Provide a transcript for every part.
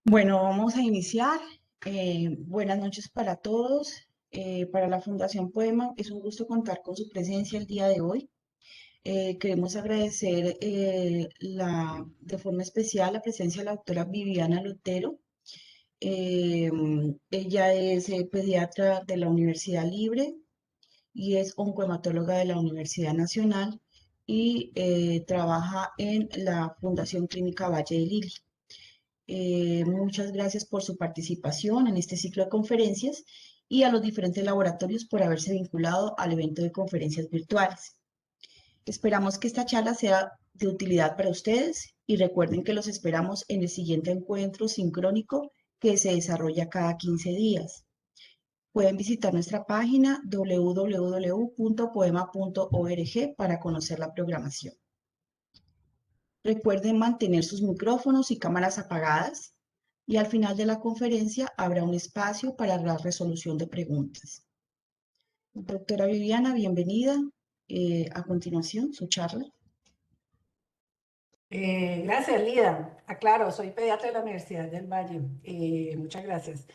Bueno, vamos a iniciar. Buenas noches para todos. Para la Fundación Poema es un gusto contar con su presencia el día de hoy. Queremos agradecer de forma especial la presencia de la doctora Viviana Lotero. Eh, Ella es pediatra de la Universidad Libre y es oncohematóloga de la Universidad Nacional y trabaja en la Fundación Clínica Valle de Lili. Muchas gracias por su participación en este ciclo de conferencias y a los diferentes laboratorios por haberse vinculado al evento de conferencias virtuales. Esperamos que esta charla sea de utilidad para ustedes y recuerden que los esperamos en el siguiente encuentro sincrónico que se desarrolla cada 15 días. Pueden visitar nuestra página www.poema.org para conocer la programación. Recuerden mantener sus micrófonos y cámaras apagadas y al final de la conferencia habrá un espacio para la resolución de preguntas. Doctora Viviana, bienvenida. A continuación, su charla. Gracias, Lida. Aclaro, soy pediatra de la Universidad del Valle. Muchas gracias.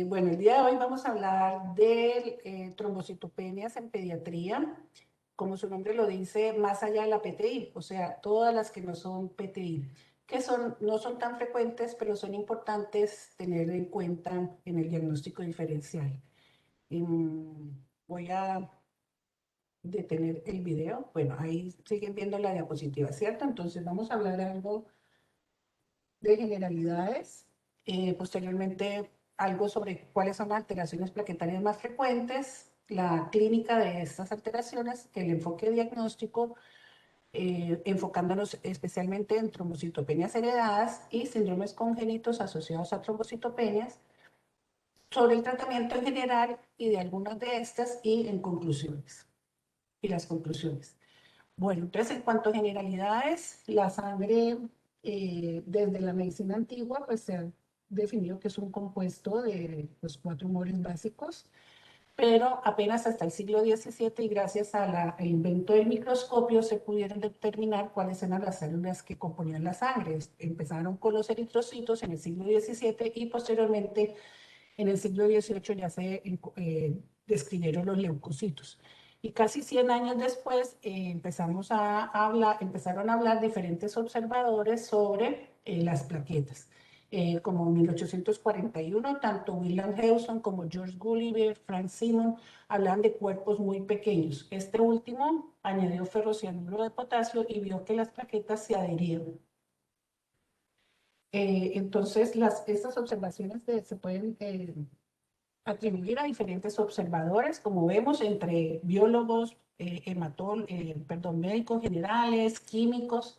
Bueno, el día de hoy vamos a hablar de trombocitopenias en pediatría, como su nombre lo dice, más allá de la PTI, o sea, todas las que no son PTI, que no son tan frecuentes, pero son importantes tener en cuenta en el diagnóstico diferencial. Voy a detener el video. Bueno, ahí siguen viendo la diapositiva, ¿cierto? Entonces vamos a hablar algo de generalidades, posteriormente algo sobre cuáles son las alteraciones plaquetarias más frecuentes, la clínica de estas alteraciones, el enfoque diagnóstico, enfocándonos especialmente en trombocitopenias heredadas y síndromes congénitos asociados a trombocitopenias, sobre el tratamiento en general y de algunas de estas y en conclusiones. Y las conclusiones. Bueno, entonces en cuanto a generalidades, la sangre desde la medicina antigua pues se ha definido que es un compuesto de los 4 humores básicos, pero apenas hasta el siglo XVII y gracias al invento del microscopio se pudieron determinar cuáles eran las células que componían la sangre. Empezaron con los eritrocitos en el siglo XVII y posteriormente en el siglo XVIII ya se describieron los leucocitos. Y casi 100 años después empezaron a hablar diferentes observadores sobre las plaquetas. Como en 1841, tanto William Hewson como George Gulliver, Frank Simon, hablan de cuerpos muy pequeños. Este último añadió ferrocianuro de potasio y vio que las plaquetas se adherían. Entonces, estas observaciones se pueden atribuir a diferentes observadores, como vemos, entre biólogos, médicos generales, químicos,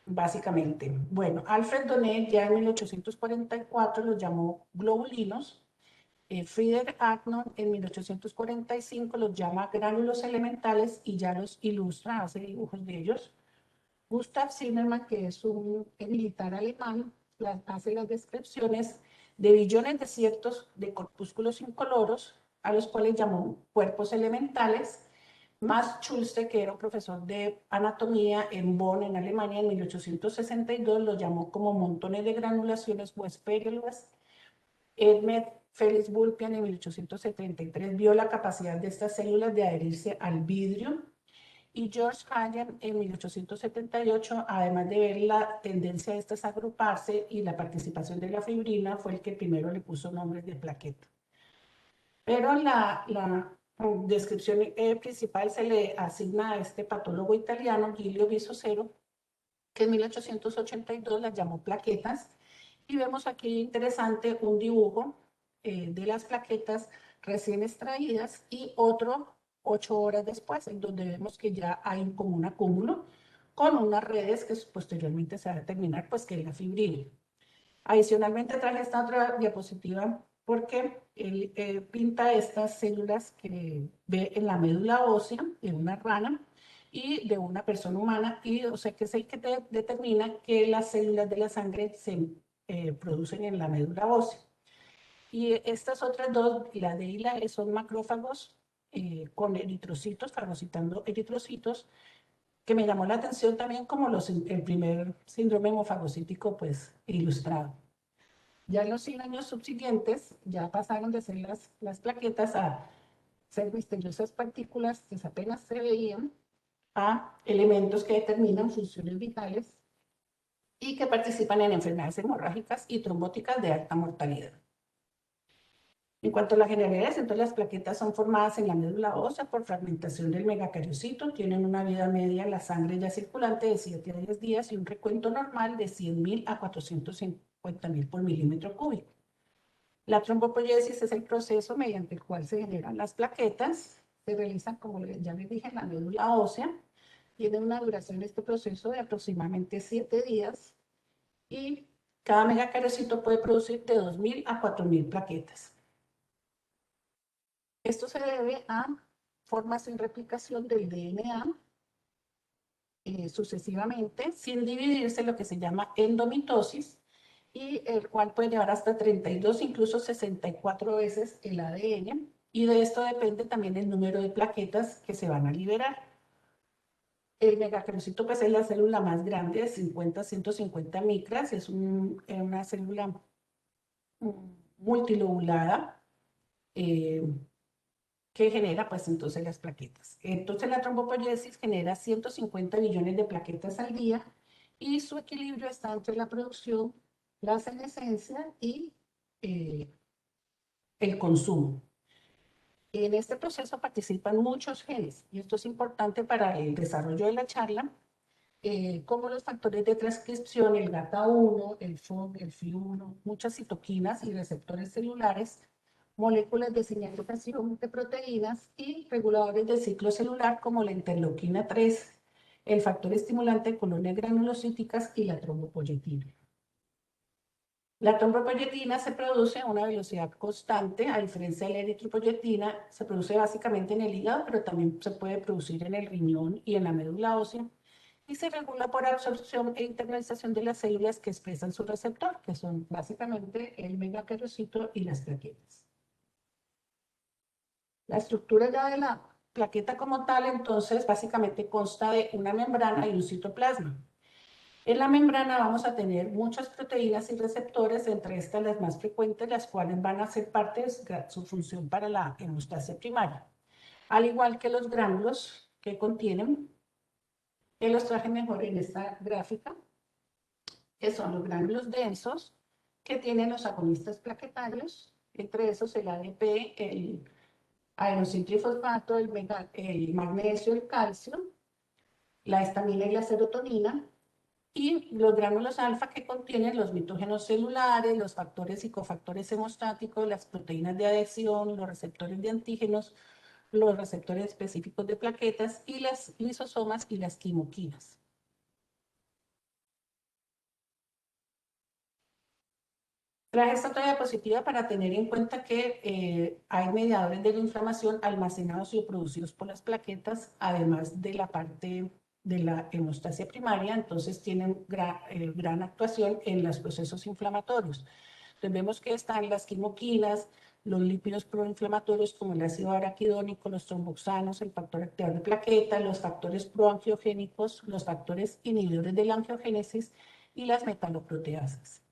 básicamente. Bueno, Alfred Donet ya en 1844 los llamó globulinos, Friedrich Agnon en 1845 los llama gránulos elementales y ya los ilustra, hace dibujos de ellos. Gustav Zimmermann, que es un militar alemán, hace las descripciones de billones de ciertos de corpúsculos incoloros, a los cuales llamó cuerpos elementales. Max Schulze, que era un profesor de anatomía en Bonn, en Alemania, en 1862, lo llamó como montones de granulaciones o espérulas. Edmund Felix Bulpian en 1873 vio la capacidad de estas células de adherirse al vidrio. Y George Hagen en 1878, además de ver la tendencia de estas a agruparse y la participación de la fibrina, fue el que primero le puso nombres de plaqueta. Pero la descripción principal se le asigna a este patólogo italiano, Giulio Bisocero, que en 1882 las llamó plaquetas. Y vemos aquí interesante un dibujo de las plaquetas recién extraídas y otro 8 horas después, en donde vemos que ya hay como un acúmulo con unas redes que posteriormente se va a determinar pues que es la fibrina. Adicionalmente traje esta otra diapositiva porque él pinta estas células que ve en la médula ósea de una rana y de una persona humana, y o sea que es el que determina que las células de la sangre se producen en la médula ósea. Y estas otras dos, la D y la E, son macrófagos con eritrocitos, fagocitando eritrocitos, que me llamó la atención también como el primer síndrome hemofagocítico pues ilustrado. Ya en los 100 años subsiguientes, ya pasaron de ser las plaquetas a ser misteriosas partículas que apenas se veían, a elementos que determinan funciones vitales y que participan en enfermedades hemorrágicas y trombóticas de alta mortalidad. En cuanto a las generalidades, entonces las plaquetas son formadas en la médula ósea por fragmentación del megacariocito, tienen una vida media en la sangre ya circulante de 7 a 10 días y un recuento normal de 100.000 a 450.000 por milímetro cúbico. La trombopoiesis es el proceso mediante el cual se generan las plaquetas, se realizan, como ya les dije, en la médula ósea, tiene una duración de este proceso de aproximadamente 7 días y cada megacariocito puede producir de 2.000 a 4.000 plaquetas. Esto se debe a formación y replicación del DNA sucesivamente, sin dividirse, lo que se llama endomitosis, y el cual puede llevar hasta 32, incluso 64 veces el ADN, y de esto depende también el número de plaquetas que se van a liberar. El megacariocito pues, es la célula más grande, de 50 a 150 micras, es una célula multilobulada, que genera pues entonces las plaquetas. Entonces la trombopoiesis genera 150 billones de plaquetas al día y su equilibrio está entre la producción, la senescencia y el consumo. En este proceso participan muchos genes y esto es importante para el desarrollo de la charla, como los factores de transcripción, el GATA1, el FOG, el FI1, muchas citoquinas y receptores celulares, moléculas de señalización de proteínas y reguladores del ciclo celular como la interleuquina 3, el factor estimulante de colonias granulocíticas y la trombopoyetina. La trombopoyetina se produce a una velocidad constante, a diferencia de la eritropoyetina, se produce básicamente en el hígado, pero también se puede producir en el riñón y en la médula ósea, y se regula por absorción e internalización de las células que expresan su receptor, que son básicamente el megacariocito y las plaquetas. La estructura ya de la plaqueta como tal, entonces, básicamente consta de una membrana y un citoplasma. En la membrana vamos a tener muchas proteínas y receptores, entre estas las más frecuentes, las cuales van a ser parte de su función para la hemostasia primaria. Al igual que los gránulos que contienen, que los traje mejor en esta gráfica, que son los gránulos densos, que tienen los agonistas plaquetarios, entre esos el ADP, el adenosíntrifosfato, el magnesio, el calcio, la histamina y la serotonina, y los gránulos alfa que contienen los mitógenos celulares, los factores y cofactores hemostáticos, las proteínas de adhesión, los receptores de antígenos, los receptores específicos de plaquetas y las lisosomas y las quimoquinas. Traje esta otra diapositiva para tener en cuenta que hay mediadores de la inflamación almacenados y producidos por las plaquetas, además de la parte de la hemostasia primaria, entonces tienen gran actuación en los procesos inflamatorios. Entonces vemos que están las quimoquinas, los lípidos proinflamatorios como el ácido araquidónico, los tromboxanos, el factor activador de plaquetas, los factores proangiogénicos, los factores inhibidores de la angiogénesis y las metaloproteasas.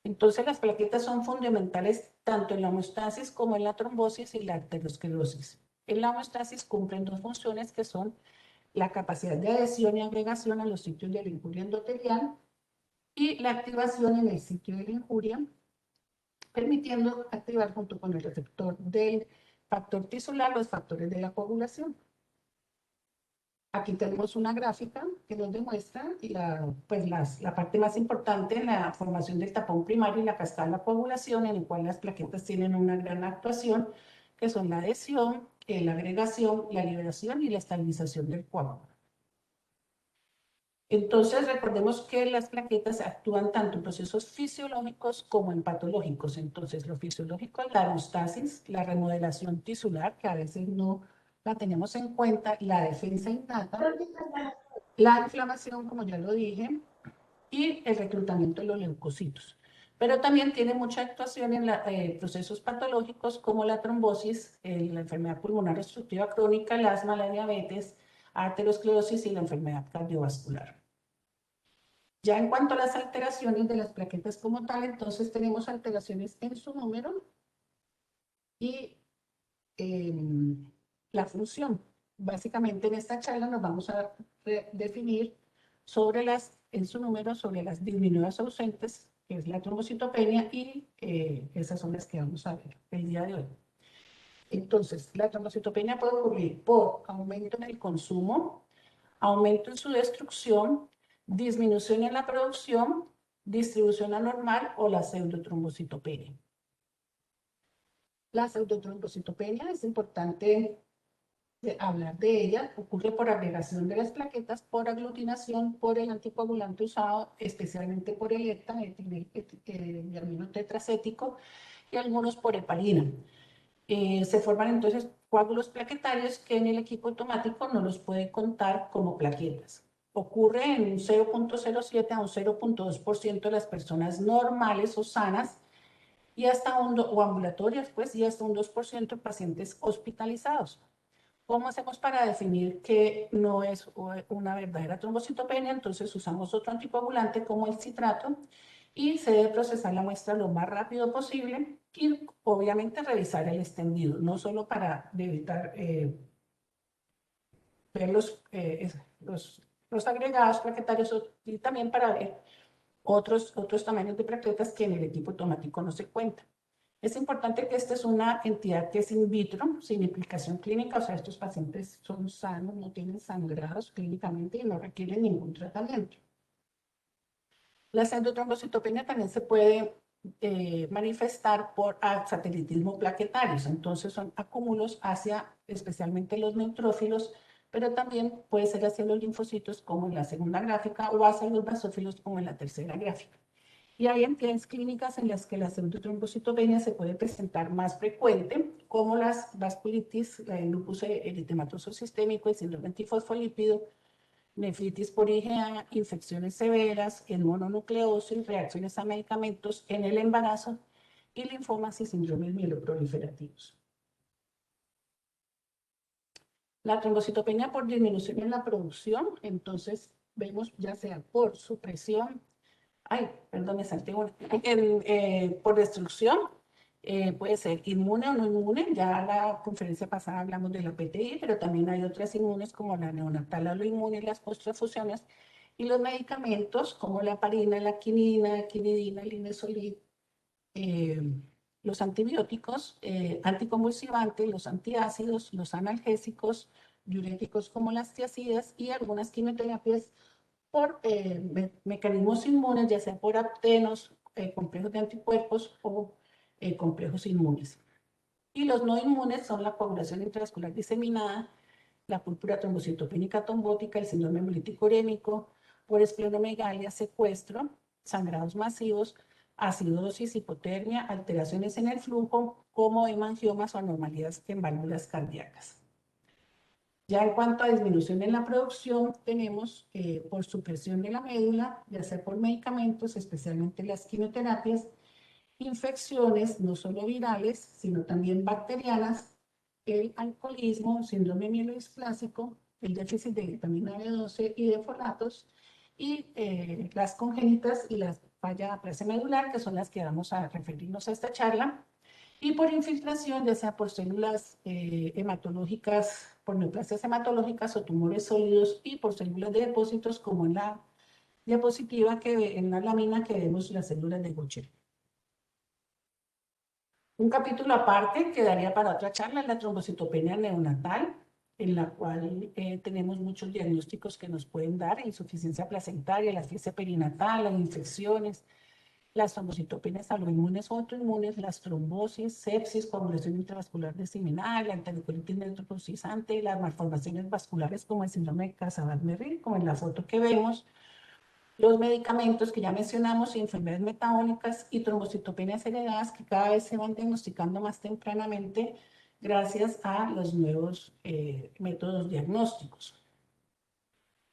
Entonces las plaquetas son fundamentales tanto en la homeostasis como en la trombosis y la arteriosclerosis. En la homeostasis cumplen dos funciones que son la capacidad de adhesión y agregación a los sitios de la injuria endotelial y la activación en el sitio de la injuria, permitiendo activar junto con el receptor del factor tisular los factores de la coagulación. Aquí tenemos una gráfica que nos demuestra la parte más importante en la formación del tapón primario y la cascada de la coagulación, en el cual las plaquetas tienen una gran actuación, que son la adhesión, la agregación, la liberación y la estabilización del coágulo. Entonces, recordemos que las plaquetas actúan tanto en procesos fisiológicos como en patológicos. Entonces, lo fisiológico es la hemostasis, la remodelación tisular, que a veces no la tenemos en cuenta, la defensa innata, la inflamación, como ya lo dije, y el reclutamiento de los leucocitos. Pero también tiene mucha actuación en procesos patológicos como la trombosis, la enfermedad pulmonar obstructiva crónica, el asma, la diabetes, arteriosclerosis y la enfermedad cardiovascular. Ya en cuanto a las alteraciones de las plaquetas como tal, entonces tenemos alteraciones en su número y la función. Básicamente en esta charla nos vamos a definir sobre en su número, sobre las disminuidas ausentes, que es la trombocitopenia, y esas son las que vamos a ver el día de hoy. Entonces, la trombocitopenia puede ocurrir por aumento en el consumo, aumento en su destrucción, disminución en la producción, distribución anormal o la pseudotrombocitopenia. La pseudotrombocitopenia es importante hablar de ella. Ocurre por agregación de las plaquetas, por aglutinación, por el anticoagulante usado, especialmente por el tetracético, y algunos por heparina. Se forman entonces coágulos plaquetarios que en el equipo automático no los puede contar como plaquetas. Ocurre en un 0.07 a un 0.2% de las personas normales o sanas y hasta o ambulatorias, pues, y hasta un 2% de pacientes hospitalizados. ¿Cómo hacemos para definir que no es una verdadera trombocitopenia? Entonces usamos otro anticoagulante como el citrato y se debe procesar la muestra lo más rápido posible y obviamente revisar el extendido, no solo para evitar ver los agregados plaquetarios y también para ver otros tamaños de plaquetas que en el equipo automático no se cuentan. Es importante que esta es una entidad que es in vitro, sin implicación clínica, o sea, estos pacientes son sanos, no tienen sangrados clínicamente y no requieren ningún tratamiento. La pseudotrombocitopenia también se puede manifestar por satelitismo plaquetario, entonces son acúmulos hacia especialmente los neutrófilos, pero también puede ser hacia los linfocitos como en la segunda gráfica o hacia los basófilos como en la tercera gráfica. Y hay entidades clínicas en las que la pseudotrombocitopenia se puede presentar más frecuente, como las vasculitis, el lupus eritematoso sistémico, el síndrome antifosfolípido, nefritis por IgA, infecciones severas, en mononucleosis, reacciones a medicamentos en el embarazo y linfomas y síndromes mieloproliferativos. La trombocitopenia por disminución en la producción, entonces vemos ya sea por supresión, perdón, me salté una, por destrucción, puede ser inmune o no inmune. Ya la conferencia pasada hablamos de la PTI, pero también hay otras inmunes como la neonatal aloinmune y las posttransfusiones, y los medicamentos como la heparina, la quinina, quinidina, el linezolid, los antibióticos, anticonvulsivantes, los antiácidos, los analgésicos, diuréticos como las tiazidas y algunas quimioterapias por mecanismos inmunes, ya sea por aptenos, complejos de anticuerpos o complejos inmunes. Y los no inmunes son la coagulación intravascular diseminada, la púrpura trombocitopénica trombótica, el síndrome hemolítico urémico, por esplenomegalia, secuestro, sangrados masivos, acidosis, hipotermia, alteraciones en el flujo, como hemangiomas o anormalidades en válvulas cardíacas. Ya en cuanto a disminución en la producción, tenemos por supresión de la médula, ya sea por medicamentos, especialmente las quimioterapias, infecciones no solo virales, sino también bacterianas, el alcoholismo, síndrome mielodisplásico, el déficit de vitamina B12 y de folatos, y las congénitas y la falla aplasia medular, que son las que vamos a referirnos a esta charla, y por infiltración, ya sea por células hematológicas, por neoplasias hematológicas o tumores sólidos, y por células de depósitos, como en la diapositiva, en la lámina que vemos las células de Gaucher. Un capítulo aparte quedaría para otra charla, la trombocitopenia neonatal, en la cual tenemos muchos diagnósticos que nos pueden dar: insuficiencia placentaria, la asfixia perinatal, las infecciones, las trombocitopenias aloinmunes o autoinmunes, las trombosis, sepsis, coagulación intravascular diseminada, la enterocolitis neutropolsizante, las malformaciones vasculares como el síndrome de Casabat-Merrill, como en la foto que vemos, los medicamentos que ya mencionamos, enfermedades metabólicas y trombocitopenias heredadas que cada vez se van diagnosticando más tempranamente gracias a los nuevos métodos diagnósticos.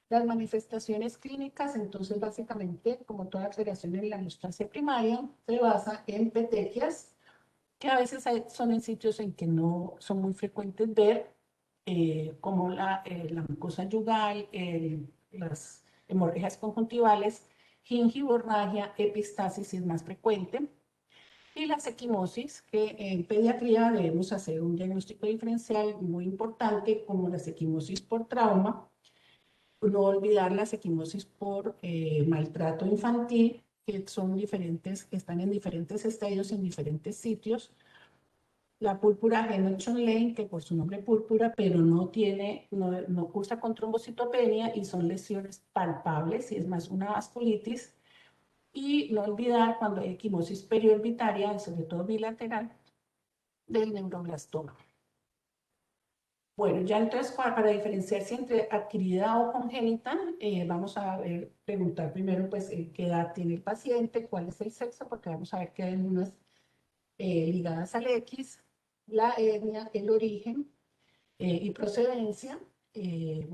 Las manifestaciones clínicas, entonces, básicamente, como toda alteración en la neoplasia primaria, se basa en petequias, que a veces son en sitios en que no son muy frecuentes ver, como la mucosa yugal, las hemorragias conjuntivales, gingivorragia, epistasis es más frecuente. Y la equimosis, que en pediatría debemos hacer un diagnóstico diferencial muy importante, como la equimosis por trauma, no olvidar las equimosis por maltrato infantil, que son diferentes, están en diferentes estadios, en diferentes sitios. La púrpura Henoch Lane, que por su nombre púrpura, pero no cursa con trombocitopenia y son lesiones palpables, y es más una vasculitis. Y no olvidar cuando hay equimosis periorbitaria, y sobre todo bilateral, del neuroblastoma. Bueno, ya entonces para diferenciar si entre adquirida o congénita, vamos a preguntar primero pues qué edad tiene el paciente, cuál es el sexo, porque vamos a ver que hay unas ligadas al X, la etnia, el origen y procedencia,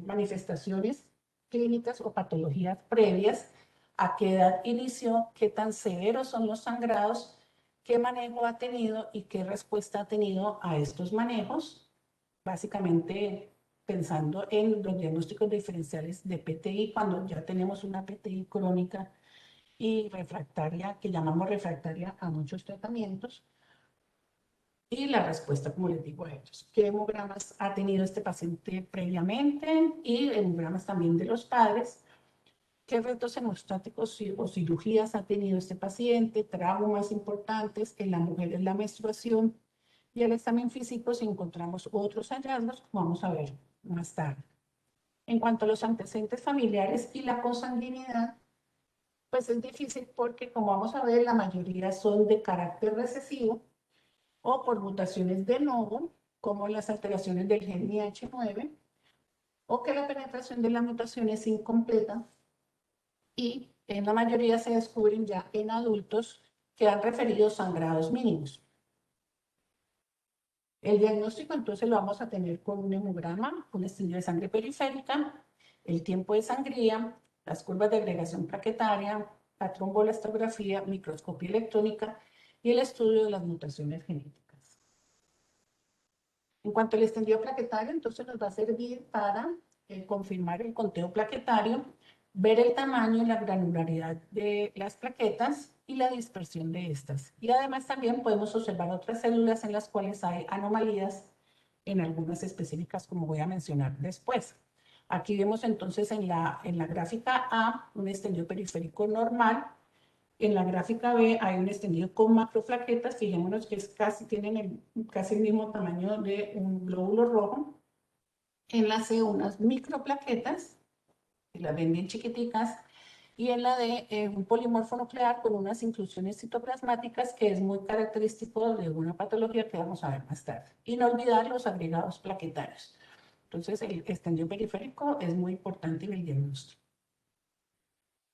manifestaciones clínicas o patologías previas, a qué edad inició, qué tan severos son los sangrados, qué manejo ha tenido y qué respuesta ha tenido a estos manejos, básicamente pensando en los diagnósticos diferenciales de PTI, cuando ya tenemos una PTI crónica y refractaria, que llamamos refractaria a muchos tratamientos, y la respuesta, como les digo a ellos. ¿Qué hemogramas ha tenido este paciente previamente? Y hemogramas también de los padres. ¿Qué retos hemostáticos o cirugías ha tenido este paciente? Traumas importantes. En la mujer es la menstruación. Y el examen físico, si encontramos otros hallazgos, vamos a ver más tarde. En cuanto a los antecedentes familiares y la consanguinidad, pues es difícil porque, como vamos a ver, la mayoría son de carácter recesivo o por mutaciones de novo, como las alteraciones del gen IH9, o que la penetración de la mutación es incompleta, y en la mayoría se descubren ya en adultos que han referido sangrados mínimos. El diagnóstico entonces lo vamos a tener con un hemograma, un estudio de sangre periférica, el tiempo de sangría, las curvas de agregación plaquetaria, la trombolastografía, microscopía electrónica y el estudio de las mutaciones genéticas. En cuanto al extendido plaquetario, entonces nos va a servir para confirmar el conteo plaquetario, ver el tamaño y la granularidad de las plaquetas y la dispersión de estas. Y además también podemos observar otras células en las cuales hay anomalías, en algunas específicas, como voy a mencionar después. Aquí vemos entonces en la gráfica A un extendido periférico normal. En la gráfica B hay un extendido con macroplaquetas. Fijémonos que tienen casi el mismo tamaño de un glóbulo rojo. En la C unas microplaquetas, que las ven bien chiquiticas. Y en la D un polimorfo nuclear con unas inclusiones citoplasmáticas, que es muy característico de una patología que vamos a ver más tarde. Y no olvidar los agregados plaquetarios. Entonces el extendido periférico es muy importante en el diagnóstico.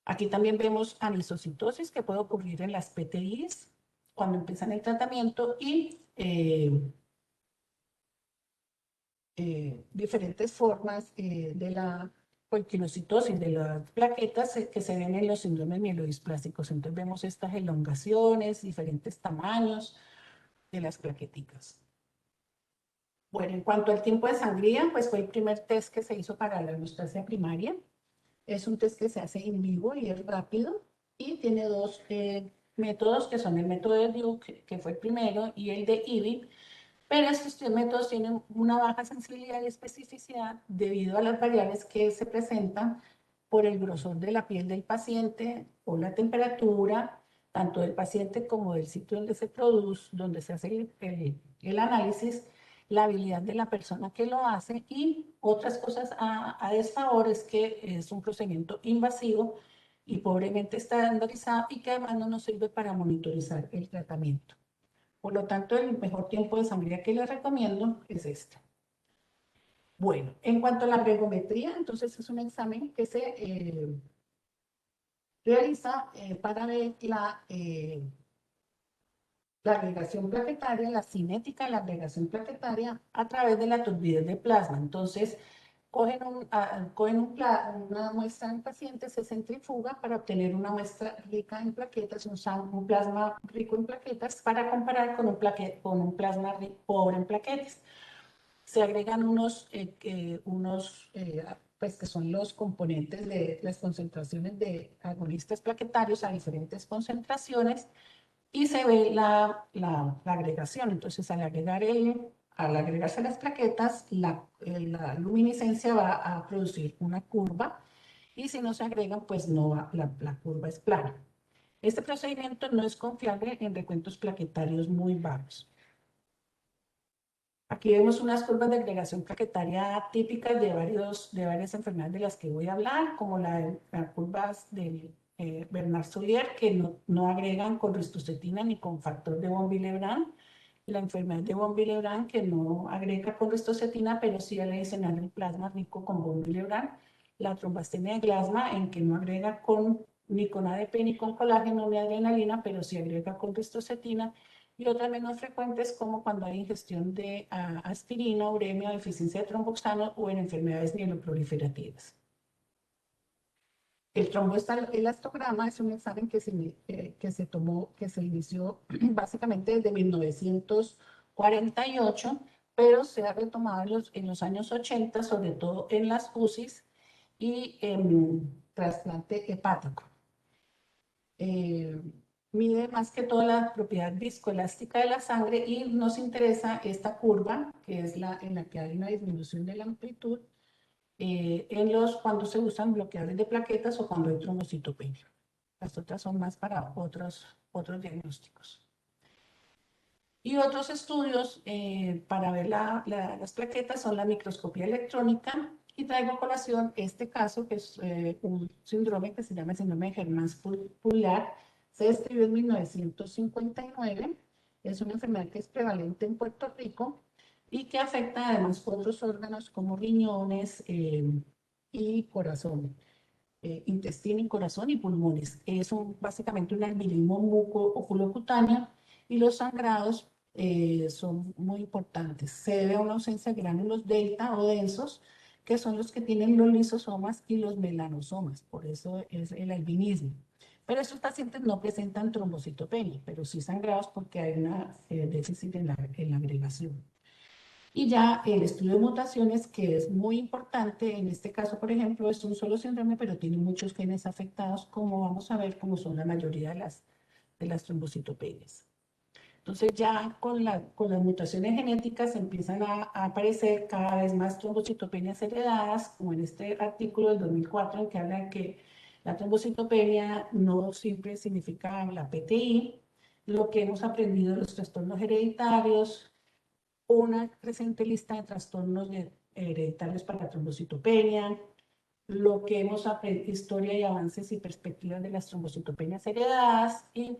Aquí también vemos anisocitosis que puede ocurrir en las PTIs cuando empiezan el tratamiento, y diferentes formas de la poiquilocitosis de las plaquetas que se ven en los síndromes mielodisplásticos. Entonces vemos estas elongaciones, diferentes tamaños de las plaqueticas. Bueno, en cuanto al tiempo de sangría, pues fue el primer test que se hizo para la hemostasia primaria. Es un test que se hace en vivo y es rápido, y tiene dos métodos, que son el método de Duke, que fue el primero, y el de IBI, pero estos tres métodos tienen una baja sensibilidad y especificidad debido a las variables que se presentan por el grosor de la piel del paciente o la temperatura, tanto del paciente como del sitio donde se produce, donde se hace el análisis, la habilidad de la persona que lo hace, y otras cosas a desfavor es que es un procedimiento invasivo y pobremente estandarizado, y que además no nos sirve para monitorizar el tratamiento. Por lo tanto, el mejor tiempo de sangría que les recomiendo es este. Bueno, en cuanto a la gregometría, entonces es un examen que se realiza para ver la agregación plaquetaria, la cinética de la agregación plaquetaria a través de la turbidez de plasma. Entonces, cogen una muestra del paciente, se centrifuga para obtener una muestra rica en plaquetas, un plasma rico en plaquetas, para comparar con un plasma pobre en plaquetas. Se agregan unos pues que son los componentes de las concentraciones de agonistas plaquetarios a diferentes concentraciones, y se ve la agregación. Entonces, al agregarse las plaquetas, la luminiscencia va a producir una curva, y si no se agregan, pues no va, la curva es plana. Este procedimiento no es confiable en recuentos plaquetarios muy bajos. Aquí vemos unas curvas de agregación plaquetaria típicas de varias enfermedades de las que voy a hablar, como las curvas del Bernard-Soulier, que no agregan con ristocetina ni con factor de von Willebrand. La enfermedad de von Willebrand, que no agrega con ristocetina, pero sí adicional el plasma rico con von Willebrand. La trombastenia de Glasma, en que no agrega ni con ADP ni con colágeno ni adrenalina, pero sí agrega con ristocetina. Y otras menos frecuentes, como cuando hay ingestión de aspirina, uremia o deficiencia de tromboxano, o en enfermedades mieloproliferativas. El tromboelastograma es un examen que se inició básicamente desde 1948, pero se ha retomado en los años 80, sobre todo en las UCIs y en trasplante hepático. Mide más que todo la propiedad viscoelástica de la sangre, y nos interesa esta curva, que es en la que hay una disminución de la amplitud cuando se usan bloqueadores de plaquetas o cuando hay trombocitopenia. Las otras son más para otros diagnósticos. Y otros estudios para ver las plaquetas son la microscopía electrónica, y traigo a colación este caso, que es un síndrome que se llama el síndrome de Germán-Pullar. Se describió en 1959, es una enfermedad que es prevalente en Puerto Rico y que afecta además otros órganos como riñones y corazón, intestino y corazón y pulmones. Es básicamente un albinismo muco-oculocutáneo, y los sangrados son muy importantes. Se debe a una ausencia de gránulos delta o densos, que son los que tienen los lisosomas y los melanosomas, por eso es el albinismo. Pero estos pacientes no presentan trombocitopenia, pero sí sangrados porque hay un déficit en la agregación. Y ya el estudio de mutaciones, que es muy importante, en este caso, por ejemplo, es un solo síndrome, pero tiene muchos genes afectados, como vamos a ver, como son la mayoría de las trombocitopenias. Entonces ya con las mutaciones genéticas empiezan a aparecer cada vez más trombocitopenias heredadas, como en este artículo del 2004, en que habla que la trombocitopenia no siempre significa la PTI. Lo que hemos aprendido de los trastornos hereditarios, una creciente lista de trastornos hereditarios para la trombocitopenia, lo que hemos aprendido, historia y avances y perspectivas de las trombocitopenias heredadas, y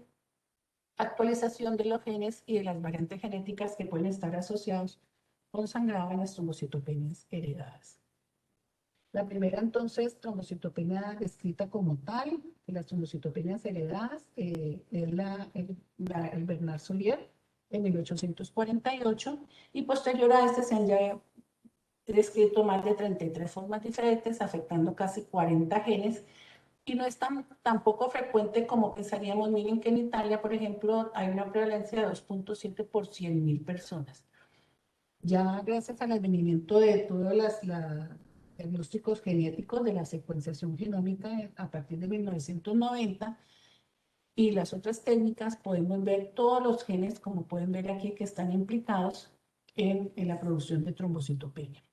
actualización de los genes y de las variantes genéticas que pueden estar asociados con sangrado en las trombocitopenias heredadas. La primera, entonces, trombocitopenia descrita como tal, de las trombocitopenias heredadas, es el Bernard-Soulier en 1848, y posterior a este se han ya descrito más de 33 formas diferentes, afectando casi 40 genes, y no es tan poco frecuente como pensaríamos. Miren que en Italia, por ejemplo, hay una prevalencia de 2.7 por 100.000 personas. Ya gracias al advenimiento de todos los diagnósticos genéticos de la secuenciación genómica a partir de 1990 y las otras técnicas, podemos ver todos los genes, como pueden ver aquí, que están implicados en la producción de trombocitopenia.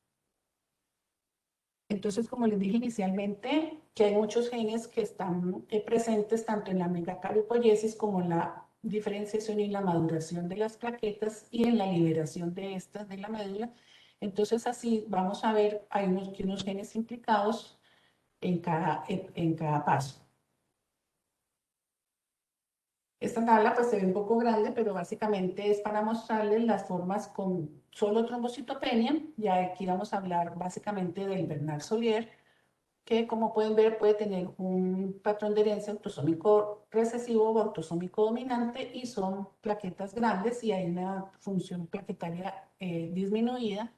Entonces, como les dije inicialmente, que hay muchos genes que están presentes tanto en la megacariopóiesis como en la diferenciación y la maduración de las plaquetas y en la liberación de estas de la médula. Entonces, así vamos a ver, hay unos genes implicados en cada paso. Esta tabla pues se ve un poco grande, pero básicamente es para mostrarles las formas con solo trombocitopenia. Ya aquí vamos a hablar básicamente del Bernard-Soulier, que como pueden ver puede tener un patrón de herencia autosómico recesivo o autosómico dominante, y son plaquetas grandes y hay una función plaquetaria disminuida.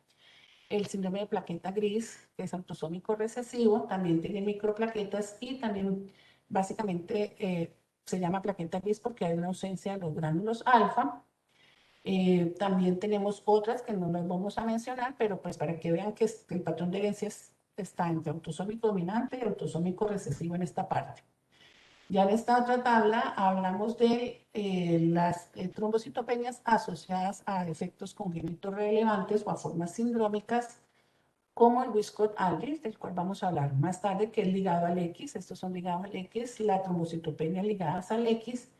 El síndrome de plaqueta gris, que es autosómico recesivo, también tiene microplaquetas, y también básicamente se llama plaqueta gris porque hay una ausencia de los gránulos alfa. También tenemos otras que no las vamos a mencionar, pero pues para que vean que el patrón de herencia es está entre autosómico dominante y autosómico recesivo en esta parte. Ya en esta otra tabla hablamos de las trombocitopenias asociadas a efectos congénitos relevantes o a formas sindrómicas, como el Wiskott-Aldrich, del cual vamos a hablar más tarde, que es ligado al X. Estos son ligados al X, la trombocitopenia ligadas al X,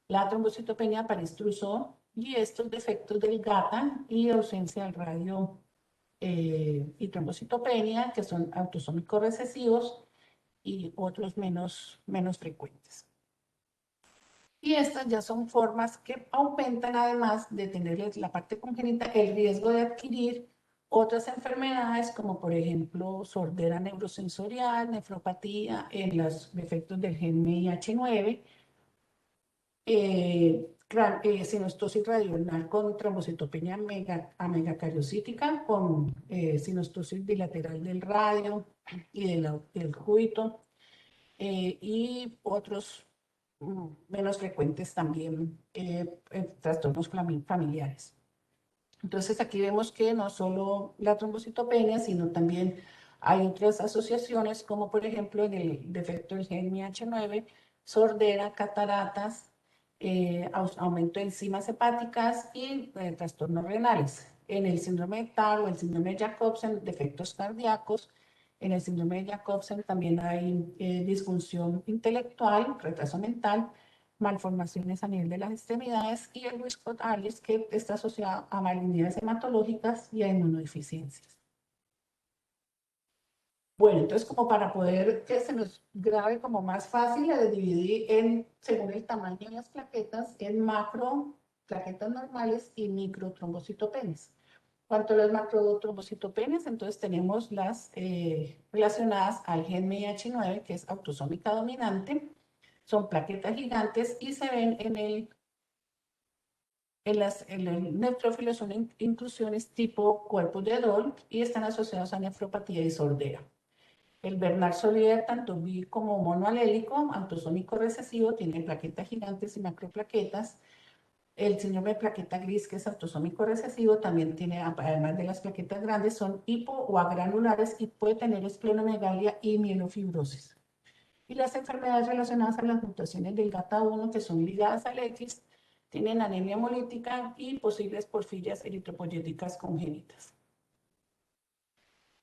la trombocitopenia París-Trousseau y estos defectos del GATA y ausencia del radio y trombocitopenia, que son autosómicos recesivos y otros menos frecuentes. Y estas ya son formas que aumentan, además de tener la parte congénita, el riesgo de adquirir otras enfermedades, como por ejemplo sordera neurosensorial, nefropatía, en los defectos del gen MIH9, sinostosis radioulnar con trombocitopenia amegacariocítica, con sinostosis bilateral del radio y del júbito, y otros menos frecuentes también, trastornos familiares. Entonces aquí vemos que no solo la trombocitopenia, sino también hay otras asociaciones, como por ejemplo en el defecto del gen MIH9, sordera, cataratas, aumento de enzimas hepáticas y trastornos renales. En el síndrome de TAR o el síndrome de Jacobsen, defectos cardíacos. En el síndrome de Jacobsen también hay disfunción intelectual, retraso mental, malformaciones a nivel de las extremidades, y el Wiskott-Aldrich, que está asociado a malignidades hematológicas y a inmunodeficiencias. Bueno, entonces como para poder que se nos grabe como más fácil, le dividí según el tamaño de las plaquetas, en macro plaquetas normales y micro trombocitopenias. Cuanto a las macrotrombocitopenias, entonces tenemos las relacionadas al gen MIH9, que es autosómica dominante, son plaquetas gigantes y se ven en el neutrófilo, son inclusiones tipo cuerpos de Dole y están asociados a nefropatía y sordera. El Bernard Solier, tanto bi como monoalélico, autosómico recesivo, tiene plaquetas gigantes y macroplaquetas. El síndrome de plaqueta gris, que es autosómico recesivo, también tiene, además de las plaquetas grandes, son hipo o agranulares y puede tener esplenomegalia y mielofibrosis. Y las enfermedades relacionadas a las mutaciones del GATA1, que son ligadas al X, tienen anemia hemolítica y posibles porfirias eritropoyéticas congénitas.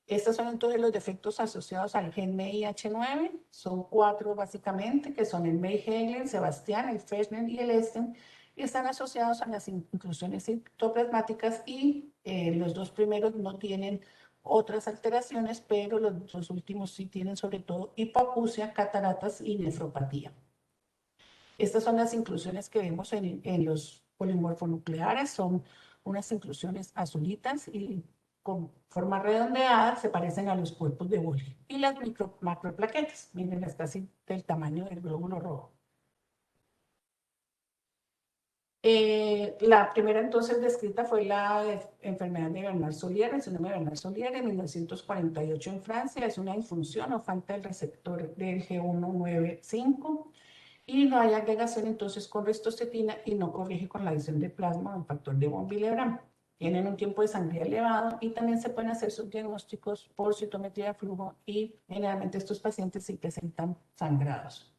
Estos son entonces los defectos asociados al gen MIH9. Son 4 básicamente, que son el Meijer, el Sebastián, el Fechner y el Esten, y están asociados a las inclusiones citoplasmáticas, y los dos primeros no tienen otras alteraciones, pero los últimos sí tienen sobre todo hipoacusia, cataratas y nefropatía. Estas son las inclusiones que vemos en los polimorfonucleares, son unas inclusiones azulitas y con forma redondeada, se parecen a los cuerpos de Boli. Y las macroplaquetas, miren, es casi del tamaño del glóbulo rojo. La primera entonces descrita fue la enfermedad de Bernard-Solier, el síndrome de Bernard-Solier, en 1948 en Francia. Es una disfunción o falta del receptor del G195 y no hay agregación entonces con restocetina y no corrige con la adición de plasma o el factor de von Willebrand. Tienen un tiempo de sangría elevado y también se pueden hacer subdiagnósticos por citometría de flujo, y generalmente estos pacientes sí presentan sangrados.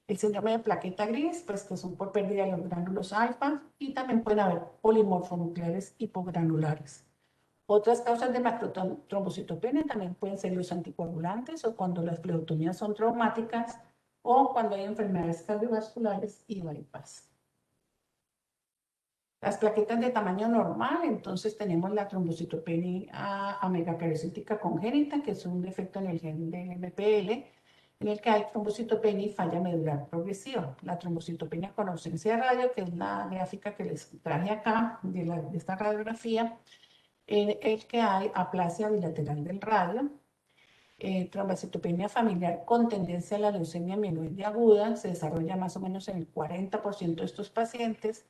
El síndrome de plaqueta gris, pues que son por pérdida de los gránulos alfa, y también pueden haber polimorfonucleares hipogranulares. Otras causas de macrotrombocitopenia también pueden ser los anticoagulantes, o cuando las pleurotomías son traumáticas, o cuando hay enfermedades cardiovasculares y bypass. Las plaquetas de tamaño normal, entonces tenemos la trombocitopenia amegacariocítica congénita, que es un defecto en el gen del MPL, en el que hay trombocitopenia y falla medular progresiva. La trombocitopenia con ausencia de radio, que es la gráfica que les traje acá de esta radiografía, en el que hay aplasia bilateral del radio. Trombocitopenia familiar con tendencia a la leucemia mieloide aguda, se desarrolla más o menos en el 40% de estos pacientes.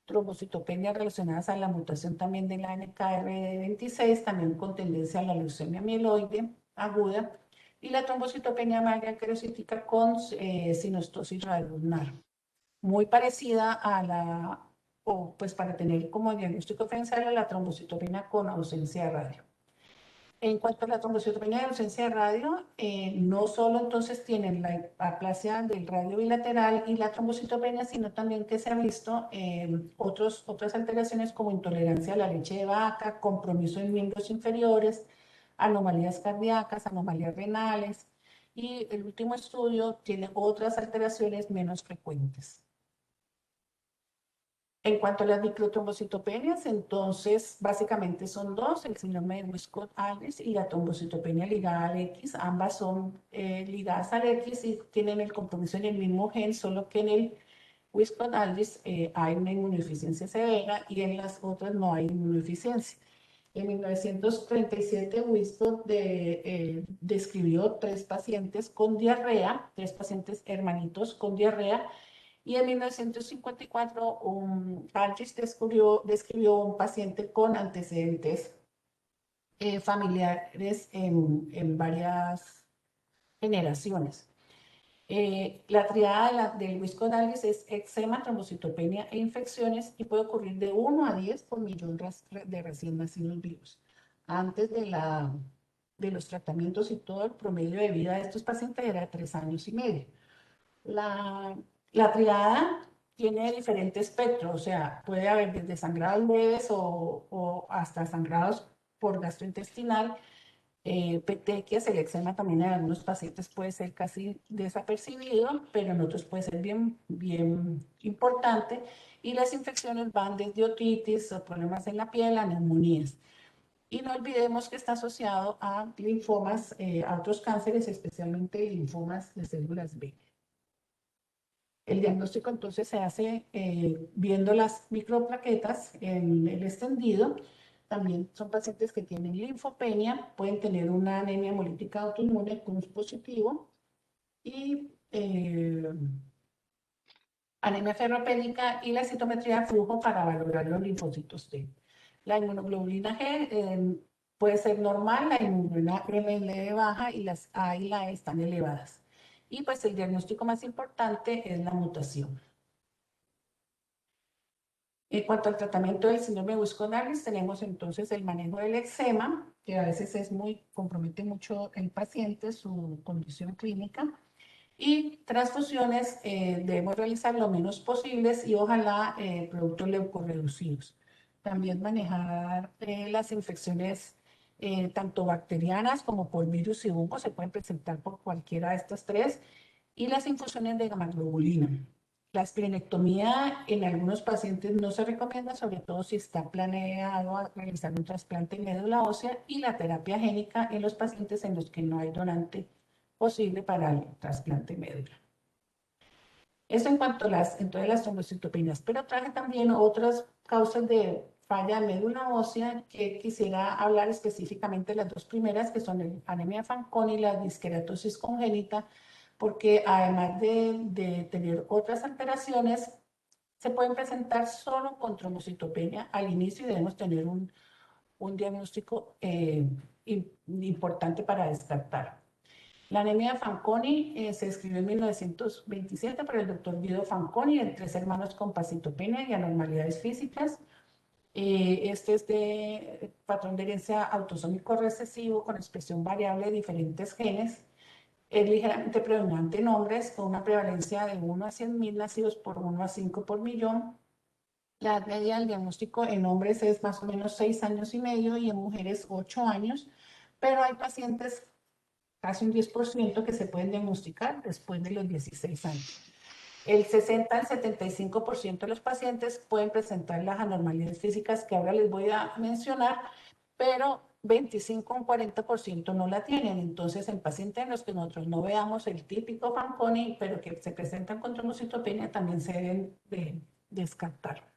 Trombocitopenia relacionadas a la mutación también de la NKR26, también con tendencia a la leucemia mieloide aguda. Y la trombocitopenia amegacariocítica con sinostosis radioulnar, muy parecida a pues para tener como diagnóstico diferencial a la trombocitopenia con ausencia de radio. En cuanto a la trombocitopenia de ausencia de radio, no solo entonces tienen la aplasia del radio bilateral y la trombocitopenia, sino también que se ha visto otras alteraciones como intolerancia a la leche de vaca, compromiso en miembros inferiores, anomalías cardíacas, anomalías renales, y el último estudio tiene otras alteraciones menos frecuentes. En cuanto a las microtrombocitopenias, entonces básicamente son dos, el síndrome de Wiskott-Aldrich y la trombocitopenia ligada al X. Ambas son ligadas al X y tienen el compromiso en el mismo gen, solo que en el Wiskott-Aldrich hay una inmunodeficiencia severa y en las otras no hay inmunodeficiencia. En 1937, Wiskott describió tres pacientes con diarrea, tres pacientes hermanitos con diarrea, y en 1954, Aldrich describió un paciente con antecedentes familiares en varias generaciones. La triada del Wiskott-Aldrich es eczema, trombocitopenia e infecciones y puede ocurrir de 1 a 10 por millón de recién nacidos vivos. Antes de los tratamientos y todo, el promedio de vida de estos pacientes era de 3 años y medio. La triada tiene diferente espectro, o sea, puede haber desde sangrados leves o hasta sangrados por gastrointestinal, petequias, el eczema también en algunos pacientes puede ser casi desapercibido, pero en otros puede ser bien, bien importante. Y las infecciones van desde otitis o problemas en la piel a neumonías. Y no olvidemos que está asociado a linfomas, a otros cánceres, especialmente linfomas de células B. El diagnóstico entonces se hace viendo las microplaquetas en el extendido. También son pacientes que tienen linfopenia, pueden tener una anemia hemolítica autoinmune con positivo y anemia ferropénica y la citometría de flujo para valorar los linfocitos T. La inmunoglobulina G puede ser normal, la inmunoglobulina M baja y las A y la E están elevadas. Y pues el diagnóstico más importante es la mutación. En cuanto al tratamiento del síndrome de Wiskott-Aldrich, tenemos entonces el manejo del eczema, que a veces compromete mucho el paciente, su condición clínica, y transfusiones debemos realizar lo menos posibles y ojalá productos leucorreducidos. También manejar las infecciones tanto bacterianas como por virus y hongos, se pueden presentar por cualquiera de estas tres, y las infusiones de gamma-globulina. La esplenectomía en algunos pacientes no se recomienda, sobre todo si está planeado realizar un trasplante de médula ósea, y la terapia génica en los pacientes en los que no hay donante posible para el trasplante de médula. Eso en cuanto a las trombocitopenias, pero traje también otras causas de falla de médula ósea que quisiera hablar específicamente de las dos primeras, que son la anemia Fanconi y la disqueratosis congénita, porque además de tener otras alteraciones, se pueden presentar solo con trombocitopenia al inicio y debemos tener un diagnóstico importante para descartar. La anemia Fanconi se describió en 1927 por el doctor Guido Fanconi en 3 hermanos con pasitopenia y anormalidades físicas. Este es de patrón de herencia autosómico recesivo con expresión variable de diferentes genes. Es ligeramente predominante en hombres con una prevalencia de 1 a 100.000 nacidos por 1 a 5 por millón. La edad media del diagnóstico en hombres es más o menos 6 años y medio y en mujeres 8 años, pero hay pacientes, casi un 10%, que se pueden diagnosticar después de los 16 años. El 60 al 75% de los pacientes pueden presentar las anormalidades físicas que ahora les voy a mencionar, pero 25 o 40% no la tienen. Entonces, en pacientes en los que nosotros no veamos el típico Fanconi, pero que se presentan con trombocitopenia, también se deben de descartar.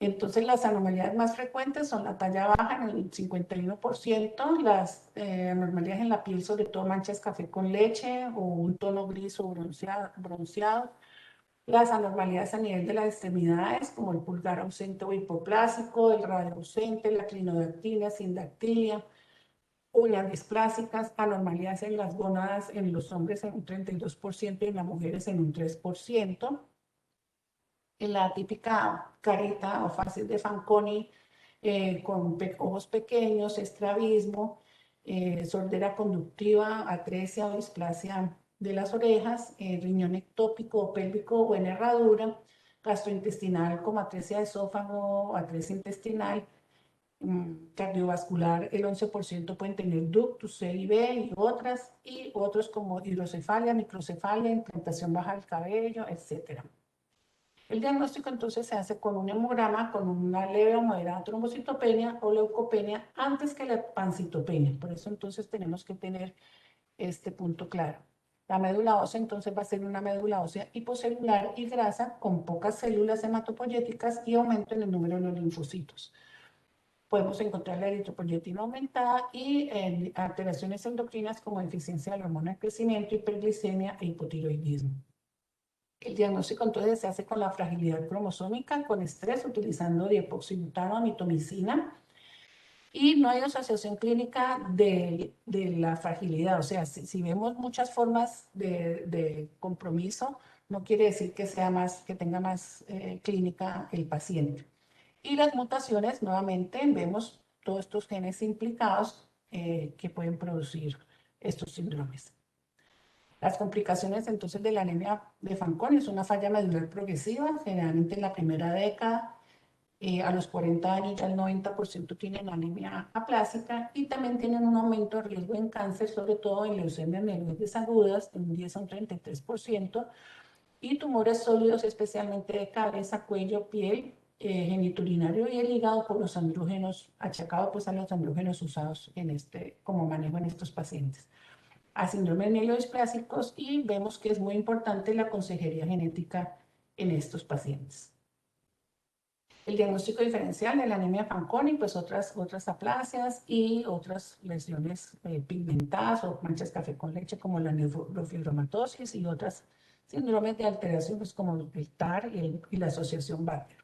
Entonces, las anormalidades más frecuentes son la talla baja en el 51%, las anormalidades en la piel, sobre todo manchas café con leche o un tono gris o bronceado, las anormalidades a nivel de las extremidades, como el pulgar ausente o hipoplásico, el radio ausente, la clinodactilia, sindactilia, uñas displásicas, anormalidades en las gónadas en los hombres en un 32% y en las mujeres en un 3%. En la típica carita o fase de Fanconi, con ojos pequeños, estrabismo, sordera conductiva, atresia o displasia de las orejas, riñón ectópico o pélvico o en herradura, gastrointestinal como atresia de esófago, atresia intestinal, cardiovascular, el 11% pueden tener ductus C y B y otros como hidrocefalia, microcefalia, implantación baja del cabello, etc. El diagnóstico entonces se hace con un hemograma con una leve o moderada trombocitopenia o leucopenia antes que la pancitopenia. Por eso entonces tenemos que tener este punto claro. La médula ósea entonces va a ser una médula ósea hipocelular y grasa con pocas células hematopoyéticas y aumento en el número de los linfocitos. Podemos encontrar la eritropoyetina aumentada y alteraciones endocrinas como deficiencia de la hormona de crecimiento, hiperglicemia e hipotiroidismo. El diagnóstico entonces se hace con la fragilidad cromosómica, con estrés, utilizando diepoxibutano, amitomicina, y no hay asociación clínica de la fragilidad. O sea, si vemos muchas formas de compromiso, no quiere decir que tenga más clínica el paciente. Y las mutaciones, nuevamente, vemos todos estos genes implicados que pueden producir estos síndromes. Las complicaciones entonces de la anemia de Fanconi es una falla medular progresiva, generalmente en la primera década. A los 40 años ya el 90% tienen anemia aplásica y también tienen un aumento de riesgo en cáncer, sobre todo en leucemias mieloides agudas, de un 10 a un 33%, y tumores sólidos, especialmente de cabeza, cuello, piel, genitourinario y el hígado por los andrógenos, achacado pues a los andrógenos usados como manejo en estos pacientes. A síndromes mielodisplásicos y vemos que es muy importante la consejería genética en estos pacientes. El diagnóstico diferencial de la anemia Fanconi, pues otras aplasias y otras lesiones pigmentadas o manchas café con leche como la neurofibromatosis y otras síndromes de alteraciones como el TAR y la asociación Barber.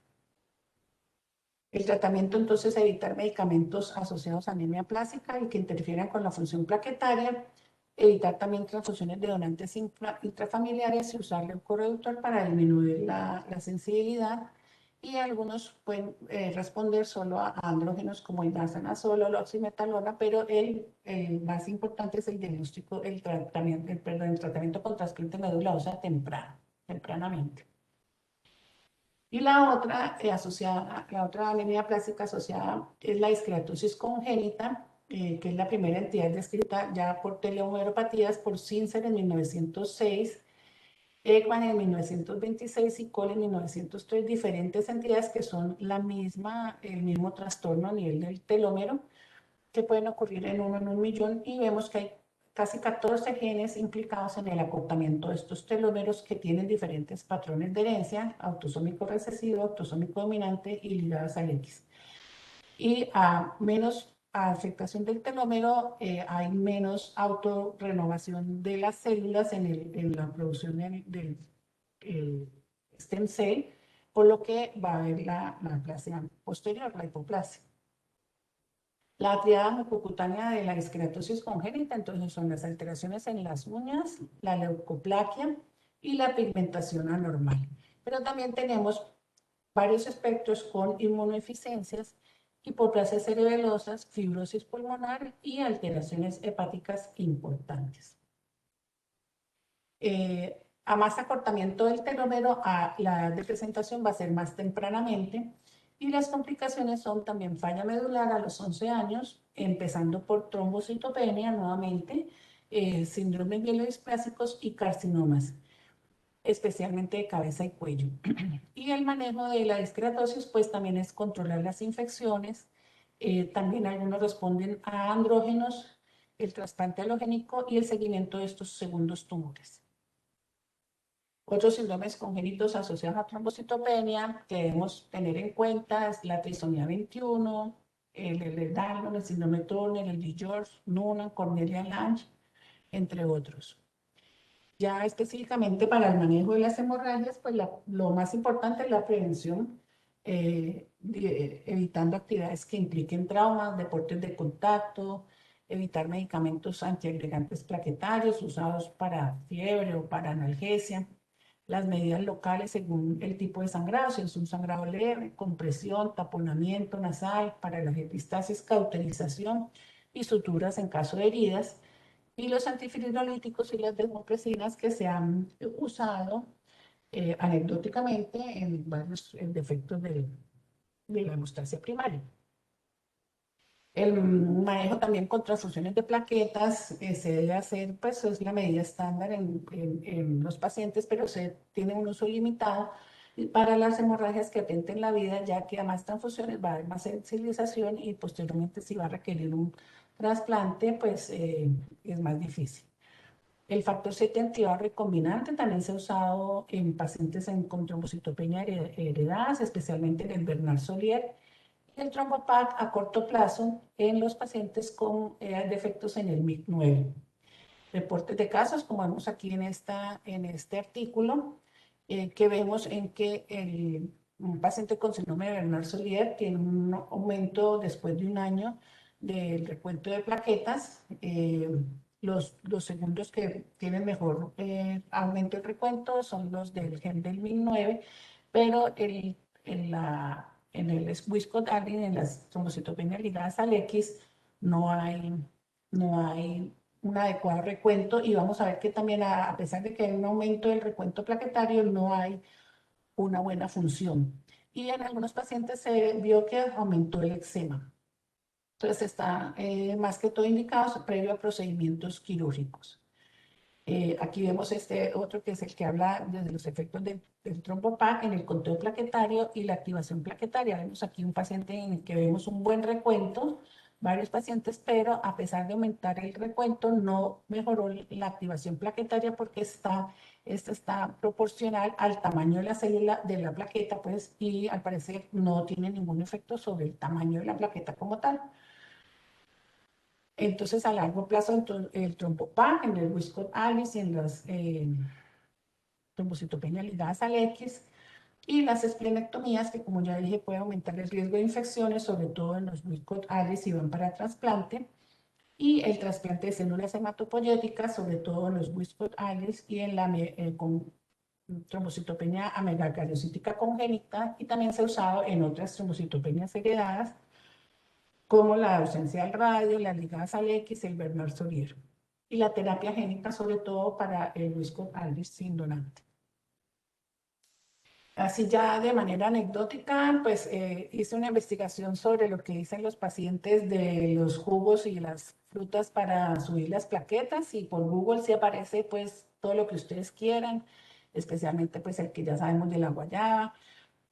El tratamiento entonces es evitar medicamentos asociados a anemia plástica y que interfieran con la función plaquetaria, evitar también transfusiones de donantes intrafamiliares y usar el correductor para disminuir la sensibilidad. Y algunos pueden responder solo a andrógenos como indazanazol o oximetalona, pero el más importante es el diagnóstico, el tratamiento con trasplante de médula ósea tempranamente. Y la otra anemia plástica asociada es la esclerosis congénita, que es la primera entidad descrita ya por telehomeopatías por Sincer en 1906, Ekman en 1926 y Cole en 1903, diferentes entidades que son el mismo trastorno a nivel del telómero, que pueden ocurrir en 1 en 1.000.000, y vemos que hay casi 14 genes implicados en el acortamiento de estos telómeros que tienen diferentes patrones de herencia, autosómico recesivo, autosómico dominante y ligadas al X. Y a menos afectación del telómero, hay menos autorrenovación de las células en la producción del stem cell, por lo que va a haber la aplasia posterior, la hipoplasia. La triada mucocutánea de la esclerosis congénita, entonces, son las alteraciones en las uñas, la leucoplaquia y la pigmentación anormal. Pero también tenemos varios espectros con inmunodeficiencias, hipoplasias cerebelosas, fibrosis pulmonar y alteraciones hepáticas importantes. A más acortamiento del telómero, la edad de presentación va a ser más tempranamente. Y las complicaciones son también falla medular a los 11 años, empezando por trombocitopenia nuevamente, síndromes mielodisplásicos y carcinomas, especialmente de cabeza y cuello. Y el manejo de la discretosis, pues también es controlar las infecciones. También algunos responden a andrógenos, el trasplante halogénico y el seguimiento de estos segundos tumores. Otros síndromes congénitos asociados a trombocitopenia que debemos tener en cuenta es la trisomía 21, el Ehlers-Danlos, el síndrome Turner, el DiGeorge, Noonan, Cornelia-Lange, entre otros. Ya específicamente para el manejo de las hemorragias, pues lo más importante es la prevención, evitando actividades que impliquen traumas, deportes de contacto, evitar medicamentos antiagregantes plaquetarios usados para fiebre o para analgesia. las medidas locales según el tipo de sangrado, si es un sangrado leve, compresión, taponamiento nasal para las epistasis, cauterización y suturas en caso de heridas, y los antifibrolíticos y las desmopresinas que se han usado anecdóticamente en varios defectos de la hemostasia primaria. El manejo también con transfusiones de plaquetas se debe hacer, pues es la medida estándar en los pacientes, pero se tiene un uso limitado para las hemorragias que atenten la vida, ya que a más transfusiones va a haber más sensibilización y posteriormente si va a requerir un trasplante, pues es más difícil. El factor 7 activado recombinante también se ha usado en pacientes con trombocitopenia heredadas, especialmente en el Bernard Solier. El trombopac a corto plazo en los pacientes con defectos en el MIC9. Reportes de casos, como vemos aquí en este artículo, que vemos en que un paciente con síndrome de Bernard-Solier tiene un aumento después de un año del recuento de plaquetas. Los segundos que tienen mejor aumento del recuento son los del gen del MIC9, pero en el Wiskott-Arden, en las trombocitopenias ligadas al X, no hay un adecuado recuento, y vamos a ver que también a pesar de que hay un aumento del recuento plaquetario, no hay una buena función. Y en algunos pacientes se vio que aumentó el eczema. Entonces está más que todo indicado previo a procedimientos quirúrgicos. Aquí vemos este otro que es el que habla de los efectos del trombopac en el conteo plaquetario y la activación plaquetaria. Vemos aquí un paciente en el que vemos un buen recuento, varios pacientes, pero a pesar de aumentar el recuento, no mejoró la activación plaquetaria porque esta está proporcional al tamaño de la célula de la plaqueta, pues, y al parecer no tiene ningún efecto sobre el tamaño de la plaqueta como tal. Entonces, a largo plazo, el trombopac en el Wiskott-Alice y en las trombocitopenia ligadas al X, y las esplenectomías, que como ya dije, puede aumentar el riesgo de infecciones, sobre todo en los Wiskott-Alice si van para trasplante, y el trasplante de células hematopoyéticas, sobre todo en los Wiskott-Alice y en la con trombocitopenia amegakardiocítica congénita, y también se ha usado en otras trombocitopenias heredadas, como la ausencia del radio, las ligadas al X, el Bernard Solier, y la terapia génica, sobre todo para el Wiskott-Alice sin donante. Así ya de manera anecdótica, pues hice una investigación sobre lo que dicen los pacientes de los jugos y las frutas para subir las plaquetas, y por Google sí aparece pues todo lo que ustedes quieran, especialmente pues el que ya sabemos de la guayaba,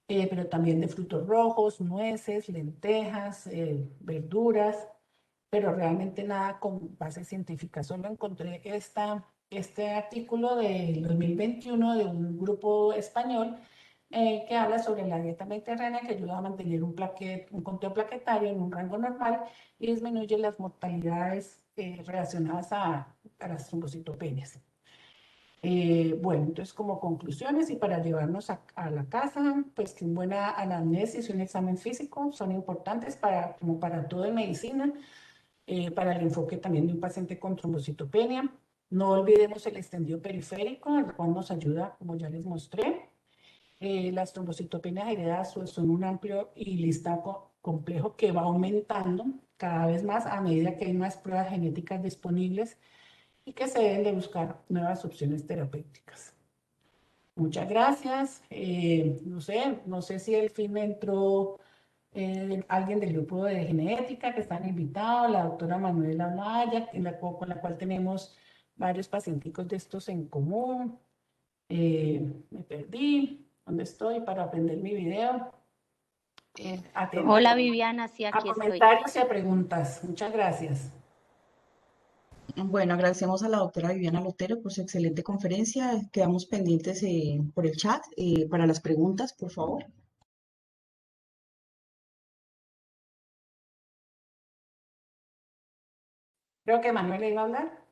pero también de frutos rojos, nueces, lentejas, verduras, pero realmente nada con base científica. Solo encontré este artículo del 2021 de un grupo español que habla sobre la dieta mediterránea, que ayuda a mantener un conteo plaquetario en un rango normal y disminuye las mortalidades relacionadas a las trombocitopenias. Bueno, entonces como conclusiones y para llevarnos a la casa, pues que una buena anamnesis y un examen físico son importantes como para todo en medicina, para el enfoque también de un paciente con trombocitopenia. No olvidemos el extendido periférico, el cual nos ayuda, como ya les mostré. Las trombocitopenias heredadas son un amplio y listado complejo que va aumentando cada vez más a medida que hay más pruebas genéticas disponibles y que se deben de buscar nuevas opciones terapéuticas. Muchas gracias. No sé si al fin entró alguien del grupo de genética que están invitados, la doctora Manuela Maya, con la cual tenemos varios pacientes de estos en común. Me perdí. ¿Dónde estoy para aprender mi video? Atenta Hola Viviana, sí, a aquí estoy. comentarios y a preguntas. Muchas gracias. Bueno, agradecemos a la doctora Viviana Lotero por su excelente conferencia. Quedamos pendientes por el chat para las preguntas, por favor. Creo que Manuela iba a hablar.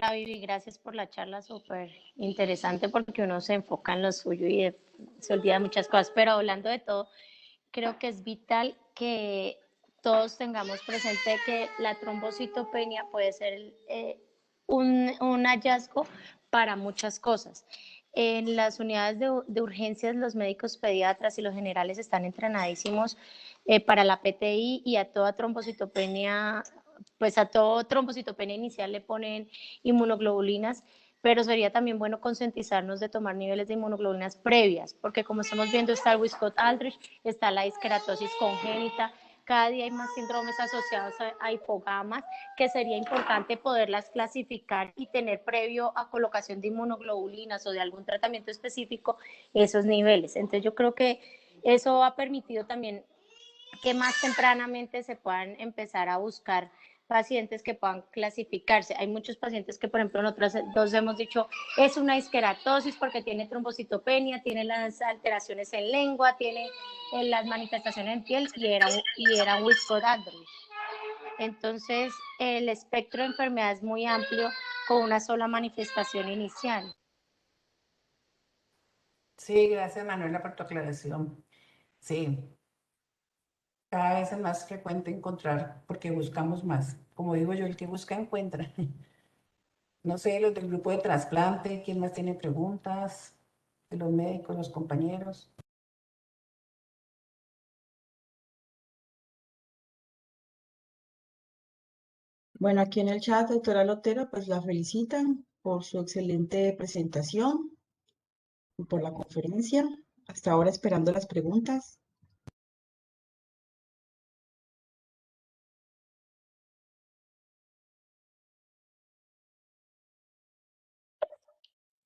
Hola Vivi, gracias por la charla, súper interesante porque uno se enfoca en lo suyo y se olvida de muchas cosas, pero hablando de todo, creo que es vital que todos tengamos presente que la trombocitopenia puede ser un hallazgo para muchas cosas. En las unidades de urgencias, los médicos pediatras y los generales están entrenadísimos para la PTI y a toda trombocitopenia, pues a todo trombocitopenia inicial le ponen inmunoglobulinas, pero sería también bueno concientizarnos de tomar niveles de inmunoglobulinas previas, porque como estamos viendo está el Wiskott-Aldrich, está la disqueratosis congénita, cada día hay más síndromes asociados a hipogamas, que sería importante poderlas clasificar y tener previo a colocación de inmunoglobulinas o de algún tratamiento específico esos niveles. Entonces yo creo que eso ha permitido también que más tempranamente se puedan empezar a buscar pacientes que puedan clasificarse. Hay muchos pacientes que, por ejemplo, nosotros dos hemos dicho, es una disqueratosis porque tiene trombocitopenia, tiene las alteraciones en lengua, tiene las manifestaciones en piel y era Wiskott-Aldrich. Entonces, el espectro de enfermedad es muy amplio con una sola manifestación inicial. Sí, gracias Manuela por tu aclaración. Sí, cada vez es más frecuente encontrar porque buscamos más. Como digo yo, el que busca encuentra. No sé, los del grupo de trasplante, ¿quién más tiene preguntas? De los médicos, los compañeros. Bueno, aquí en el chat, doctora Lotero, pues la felicitan por su excelente presentación y por la conferencia. Hasta ahora esperando las preguntas.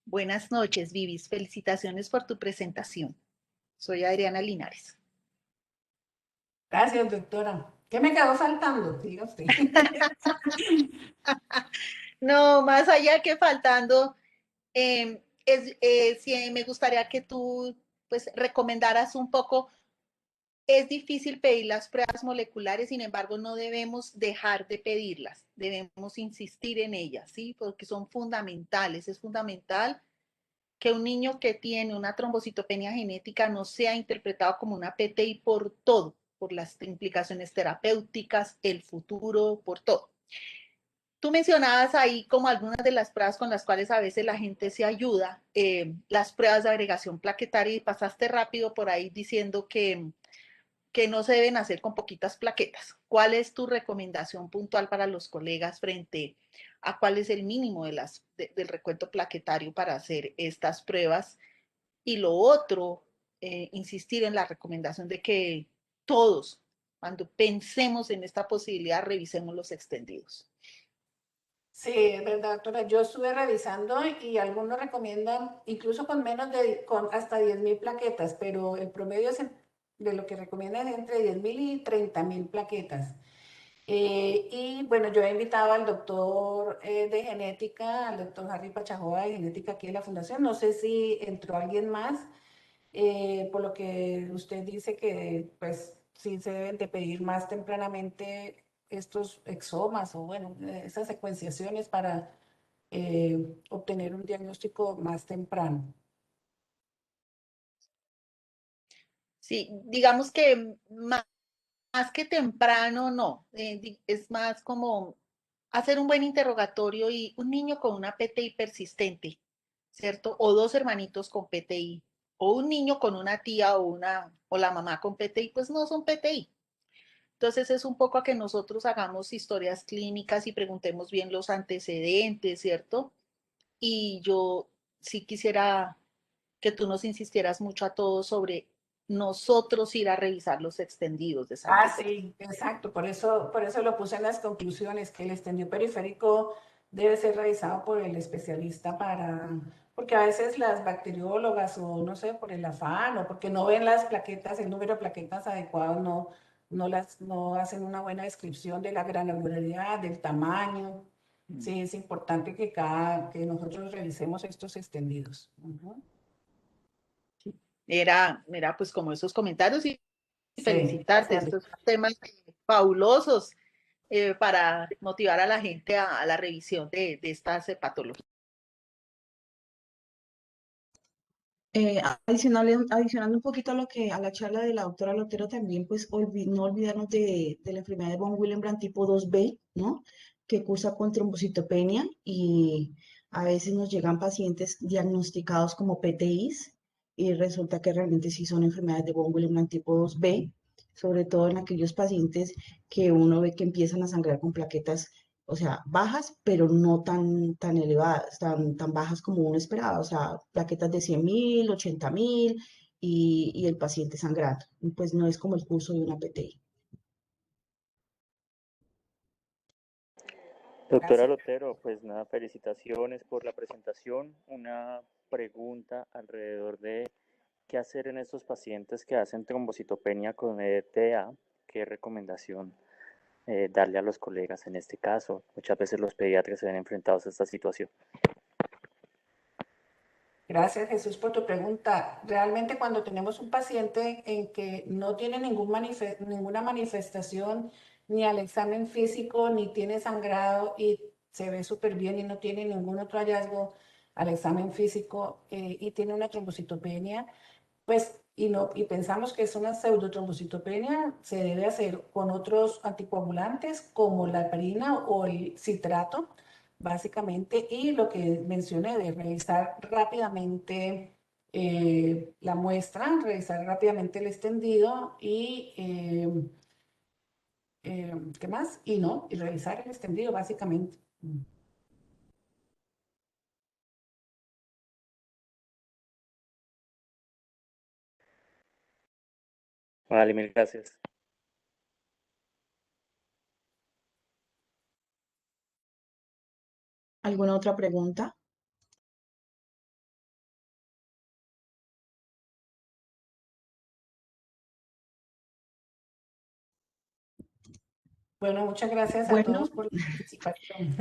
Buenas noches, Vivis. Felicitaciones por tu presentación. Soy Adriana Linares. Gracias, doctora. ¿Qué me quedó faltando? Diga usted. No, más allá que faltando, sí, me gustaría que tú pues recomendaras un poco. Es difícil pedir las pruebas moleculares, sin embargo, no debemos dejar de pedirlas, debemos insistir en ellas, ¿sí? Porque son fundamentales. Es fundamental que un niño que tiene una trombocitopenia genética no sea interpretado como una PTI por todo, por las implicaciones terapéuticas, el futuro, por todo. Tú mencionabas ahí como algunas de las pruebas con las cuales a veces la gente se ayuda, las pruebas de agregación plaquetaria, y pasaste rápido por ahí diciendo que no se deben hacer con poquitas plaquetas. ¿Cuál es tu recomendación puntual para los colegas frente a cuál es el mínimo del recuento plaquetario para hacer estas pruebas? Y lo otro, insistir en la recomendación de que todos, cuando pensemos en esta posibilidad, revisemos los extendidos. Sí, es verdad, doctora. Yo estuve revisando y algunos recomiendan incluso con con hasta 10.000 plaquetas, pero el promedio de lo que recomiendan es entre 10.000 y 30.000 plaquetas. Y bueno, yo he invitado al doctor de genética, al doctor Harry Pachajoa de genética aquí de la fundación. No sé si entró alguien más, por lo que usted dice que pues sí se deben de pedir más tempranamente estos exomas o bueno, esas secuenciaciones para obtener un diagnóstico más temprano. Sí, digamos que más que temprano, no, es más como hacer un buen interrogatorio y un niño con una PTI persistente, ¿cierto? O dos hermanitos con PTI, o un niño con una tía o la mamá con PTI, pues no son PTI. Entonces es un poco a que nosotros hagamos historias clínicas y preguntemos bien los antecedentes, ¿cierto? Y yo sí quisiera que tú nos insistieras mucho a todos sobre nosotros ir a revisar los extendidos de Ah, sangre. sí, exacto. Por eso lo puse en las conclusiones, que el extendido periférico debe ser revisado por el especialista porque a veces las bacteriólogas o no sé, por el afán o porque no ven las plaquetas, el número de plaquetas adecuado, no hacen una buena descripción de la granularidad, del tamaño. Sí, es importante que nosotros revisemos estos extendidos. Era pues como esos comentarios y Sí, felicitarte. gracias. Estos temas fabulosos para motivar a la gente a la revisión de estas patologías. Adicionando un poquito a a la charla de la doctora Lotero, también pues no olvidarnos de la enfermedad de von Willebrand tipo 2B, ¿no? que cursa con trombocitopenia y a veces nos llegan pacientes diagnosticados como PTIs y resulta que realmente sí son enfermedades de von Willebrand tipo 2B, sobre todo en aquellos pacientes que uno ve que empiezan a sangrar con plaquetas, o sea, bajas, pero no tan elevadas, tan bajas como uno esperaba, o sea, plaquetas de 100.000, 80.000 y el paciente sangrando. Pues no es como el curso de una PTI. Doctora Gracias. Lotero, pues nada, felicitaciones por la presentación. Una pregunta alrededor de qué hacer en estos pacientes que hacen trombocitopenia con ETA, qué recomendación darle a los colegas en este caso. Muchas veces los pediatras se ven enfrentados a esta situación. Gracias, Jesús, por tu pregunta. Realmente cuando tenemos un paciente en que no tiene ninguna manifestación ni al examen físico, ni tiene sangrado y se ve súper bien y no tiene ningún otro hallazgo al examen físico y tiene una trombocitopenia, pues y pensamos que es una pseudotrombocitopenia, se debe hacer con otros anticoagulantes como la heparina o el citrato básicamente, y lo que mencioné de revisar rápidamente la muestra, revisar rápidamente el extendido y, ¿qué más? Y revisar el extendido básicamente. Vale, mil gracias. ¿Alguna otra pregunta? Bueno, muchas gracias a Bueno, todos por la participación.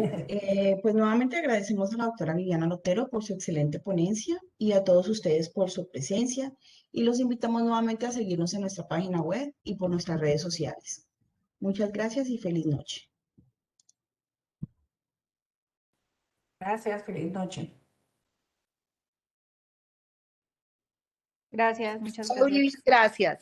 pues nuevamente agradecemos a la doctora Viviana Lotero por su excelente ponencia y a todos ustedes por su presencia y los invitamos nuevamente a seguirnos en nuestra página web y por nuestras redes sociales. Muchas gracias y feliz noche. Gracias, feliz noche. Gracias, muchas gracias. Gracias.